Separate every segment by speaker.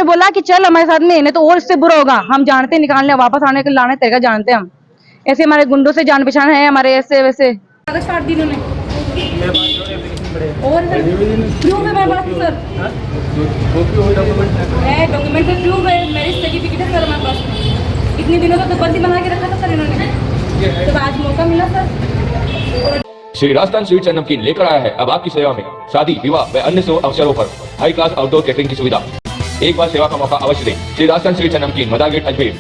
Speaker 1: बोला कि चल हमारे साथ में, नहीं तो और इससे बुरा होगा, हम जानते निकालने वापस आने के लाने तरीका जानते हैं हम। ऐसे हमारे गुंडों से जान पहचान है हमारे, ऐसे वैसे कागज काट दी इन्होंने और प्रूफ है मेरे पास सर, डॉक्यूमेंट से प्रूफ है, मैरिज सर्टिफिकेट है सर हमारे पास। इतने दिनों तक तो बंदी बना के रखा था सर इन्होंने, तो आज मौका मिला sir.
Speaker 2: Shri Rajasthan sweets and namkeen लेकर आया है अब आपकी सेवा में शादी, विवाह व अन्य शुभ अवसरों पर हाई क्लास आउटडोर कैटरिंग की सुविधा। एक बार सेवा का मौका अवश्य दें। श्री राजस्थान स्वीट्स एंड नमकीन, मदार गेट, अजमेर।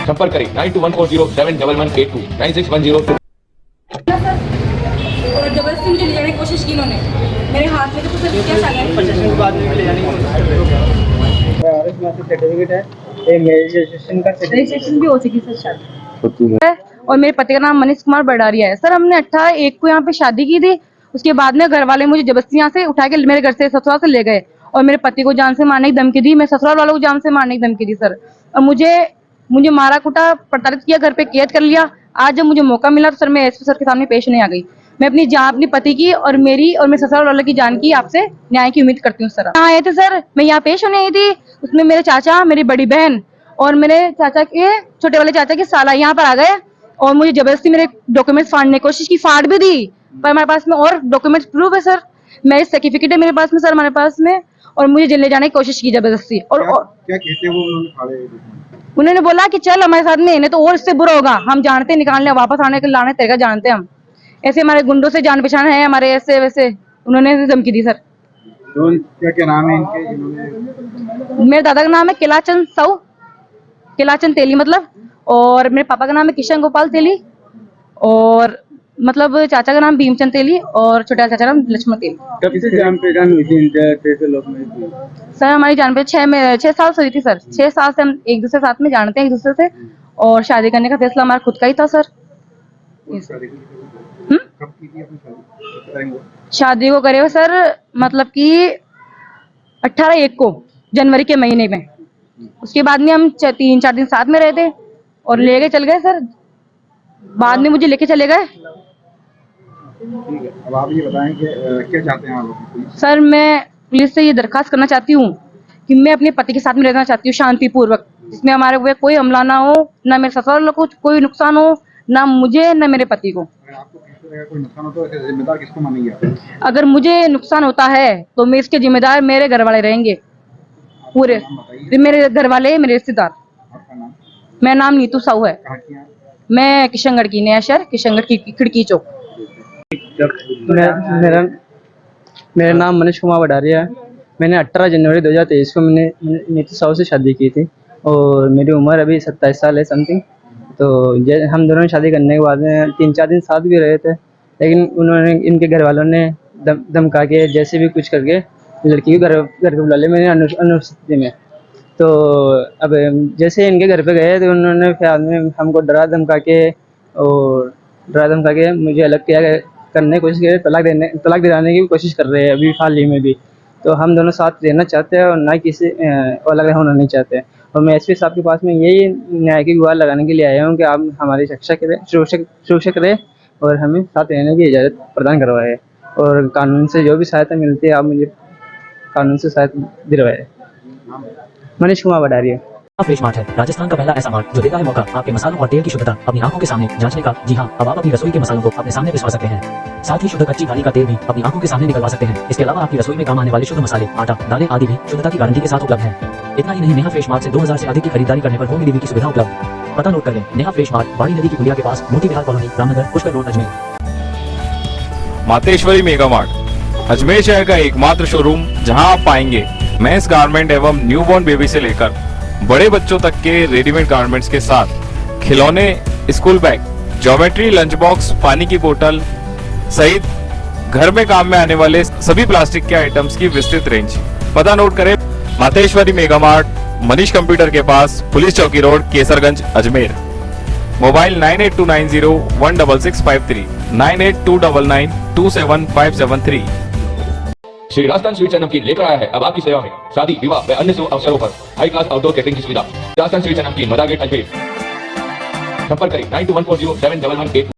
Speaker 2: संपर्क करें 9214071182 9610।
Speaker 1: और जबरदस्ती मुझे ले जाने की कोशिश की इन्होंने, मेरे हाथ में तो कुछ क्या
Speaker 3: सर्टिफिकेट है,
Speaker 1: रजिस्ट्रेशन भी हो चुकी सर शादी। और मेरे पति का नाम मनीष कुमार बडारिया है सर। हमने 18/1 को यहाँ पे शादी की थी। उसके बाद में घर वाले मुझे जबरदस्ती यहाँ से उठा के मेरे घर से ससुराल से ले गए और मेरे पति को जान से मारने की धमकी दी, मैं ससुराल वालों को जान से मारने की धमकी दी सर। और मुझे मारा कुटा, प्रताड़ित किया, घर पे कैद कर लिया। आज जब मुझे मौका मिला तो सर मैं एसपी सर के सामने पेश नहीं आ गई। मैं अपनी जान, अपनी पति की और मेरी और मेरे ससुराल वालों की जान की आपसे न्याय की उम्मीद करती हूँ सर। यहाँ आए थे सर, मैं यहाँ पेश होने आई थी, उसमें मेरे चाचा, मेरी बड़ी बहन और मेरे चाचा के छोटे वाले चाचा के साला यहाँ पर आ गए और मुझे जबरदस्ती मेरे डॉक्यूमेंट्स फाड़ने की कोशिश की, फाड़ भी दी, पर हमारे पास में और डॉक्यूमेंट्स प्रूफ है सर, मैरिज सर्टिफिकेट है मेरे पास में सर हमारे पास में, और मुझे जेल ले जाने की कोशिश की जबरदस्ती। और
Speaker 3: क्या कहते वो
Speaker 1: उन्होंने बोला कि चल हमारे साथ में, नहीं तो और इससे बुरा होगा, हम जानते निकालने वापस आने के लाने तरीका जानते हैं हम। ऐसे हमारे गुंडों से जान पहचान है हमारे, ऐसे वैसे उन्होंने धमकी दी सर।
Speaker 3: क्या क्या नाम है इनके?
Speaker 1: मेरे दादा का नाम है किलाचंद साहू, किलाचंद तेली मतलब, और मेरे पापा का नाम है किशन गोपाल तेली, और मतलब चाचा का नाम भीमचंद तेली और छोटा चाचा का नाम लक्ष्मण तेली।
Speaker 3: कब से जान पहचान हुई थी इनके लोग में?
Speaker 1: सर हमारी जान पहचान 6 साल से हुई थी सर। 6 साल से हम एक दूसरे साथ में जानते हैं एक दूसरे से, और शादी करने का फैसला हमारा खुद का ही था सर। शादी को करे हुए सर मतलब कि 18/1 को, जनवरी के महीने में। उसके बाद में हम 3-4 दिन साथ में रहे थे और लेके चल गए सर, बाद में मुझे लेके चले गए।
Speaker 3: अब आप ये बताएं कि क्या चाहते हैं आप लोग?
Speaker 1: सर मैं पुलिस से ये दरखास्त करना चाहती हूँ कि मैं अपने पति के साथ में रहना चाहती हूँ शांतिपूर्वक, जिसमें हमारे ऊपर कोई हमला ना हो, ना मेरे ससुराल को कोई नुकसान हो, ना मुझे ना मेरे पति को।
Speaker 3: आपको कोई नुकसान होता है तो जिम्मेदार किसको मानेंगे आप?
Speaker 1: अगर मुझे नुकसान होता है तो मैं इसके जिम्मेदार मेरे घर वाले रहेंगे पूरे, मेरे घर वाले, मेरे रिश्तेदार। मेरा नाम नीतू साहू है, मैं किशनगढ़ की, नया शहर किशनगढ़ की खिड़की चौक।
Speaker 4: मेरा नाम मनीष कुमार बडारिया है। मैंने 18 जनवरी 2023 को मैंने नीतू साहू से शादी की थी और मेरी उम्र अभी 27 साल है समथिंग। तो हम दोनों ने शादी करने के बाद में 3-4 दिन साथ भी रहे थे, लेकिन उन्होंने, इनके घर वालों ने धमका के जैसे भी कुछ करके लड़की को घर पे बुला लिया मैंने अनुपस्थिति में। तो अब जैसे इनके घर पे गए तो उन्होंने फिर में हमको डरा धमका के मुझे अलग किया करने की कोशिश की, तलाक दिलाने की कोशिश कर रहे हैं अभी हाल ही में भी। तो हम दोनों साथ रहना चाहते हैं और ना किसी अलग होना नहीं चाहते। और मैं एसपी साहब के पास में यही न्याय की गुहार लगाने के लिए आया हूँ कि आप हमारी सुरक्षा करें और हमें साथ रहने की इजाज़त प्रदान करवाए, और कानून से जो भी सहायता मिलती है आप मुझे कानून से सहायता दिलवाए। मनीष कुमार बडारिया।
Speaker 5: फ्रेश मार्ट है राजस्थान का पहला ऐसा मार्ट जो देता है मौका आपके मसालों और तेल की शुद्धता अपनी आंखों के सामने जांचने का। जी हाँ, अब आप अपनी रसोई के मसालों को अपने सामने पिसवा सकते हैं, साथ ही शुद्ध कच्ची घानी का तेल भी अपनी आंखों के सामने निकलवा सकते हैं। इसके अलावा आपकी रसोई में काम आने वाले शुद्ध मसाले, आटा, दालें आदि भी शुद्धता की गारंटी के साथ उपलब्ध है। इतना ही नहीं, नेहा फ्रेश मार्ट से 2000 से अधिक की खरीदारी करने पर होम डिलीवरी की सुविधा उपलब्ध। पता नोट कर लें, नेहा फ्रेश मार्ट, बाड़ी नदी की पुलिया के पास, Moti Vihar colony, Ramnagar, Pushkar road, Ajmer.
Speaker 6: Mateshwari mega mart, Ajmer शहर का एकमात्र शोरूम जहां आप पाएंगे मेंस गारमेंट एवं न्यूबॉर्न बेबी से लेकर बड़े बच्चों तक के रेडीमेड गारमेंट्स के साथ खिलौने, school bag, geometry, lunch box, पानी की बोतल सहित घर में काम में आने वाले सभी प्लास्टिक के आइटम्स की विस्तृत रेंज। पता नोट करें, Mateshwari mega mart, Manish computer के पास, पुलिस चौकी road, Kesarganj, Ajmer. Mobile 9829016653, 9829927573।
Speaker 2: Shri Rajasthan sweets and namkeen लेकर आया है अब आपकी सेवा में शादी, विवाह व अन्य शुभ अवसरों पर हाई क्लास आउटडोर कैटरिंग की सुविधा। राजस्थान स्वीट्स एंड नमकीन, मदार गेट, अजमेर। संपर्क करें 9214071182।